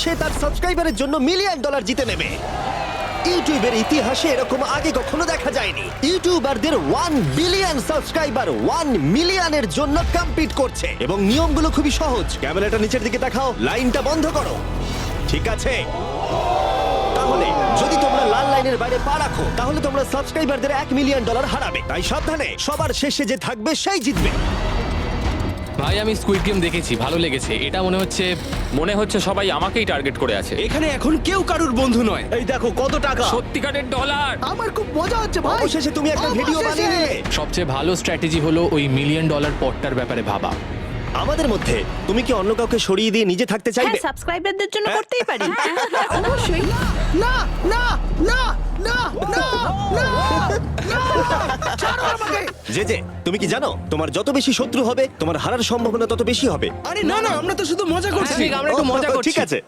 সে তার সাবস্ক্রাইবারের জন্য $1 মিলিয়ন জিতে নেবে। ইউটিউবের ইতিহাসে এরকম আগে কখনো দেখা যায়নি। ইউটিউবারদের 1 বিলিয়ন সাবস্ক্রাইবার 1 মিলিয়নের জন্য কম্পিট করছে এবং নিয়মগুলো খুবই সহজ। ক্যামেরাটা নিচের দিকে দেখাও, লাইনটা বন্ধ করো। ঠিক আছে, তাহলে যদি তোমরা লাল লাইনের বাইরে পা রাখো তাহলে তোমরা সাবস্ক্রাইবারদের $1 মিলিয়ন হারাবে। তাই সাবধানে, সবার শেষে যে থাকবে সেই জিতবে। ভাই আমি স্কুইড গেম দেখেছি, ভালো লেগেছে। এটা মনে হচ্ছে সবাই আমাকেই টার্গেট করে আছে। এখানে এখন কেউ কারুর বন্ধু নয়। এই দেখো কত টাকা। সত্যিকারের ডলার। আমার খুব মজা হচ্ছে ভাই। অবশেষে তুমি একটা ভিডিও বানিয়ে নিলে। সবচেয়ে ভালো স্ট্র্যাটেজি হলো ওই $1 মিলিয়ন পটটার ব্যাপারে ভাবা। আমাদের মধ্যে তুমি কি অন্য কাউকে সরিয়ে দিয়ে নিজে থাকতে চাইবে? হ্যাঁ, সাবস্ক্রাইবারদের জন্য করতেই পারি। অবশ্যই। না না না না না না না, ছাড়ো আমাকে। যে তুমি কি জানো তোমার যত বেশি শত্রু হবে তোমার হারার সম্ভাবনা তত বেশি হবে। আরে না না, আমরা তো শুধু মজা করছি। আমরা একটু মজা করছি। ঠিক আছে।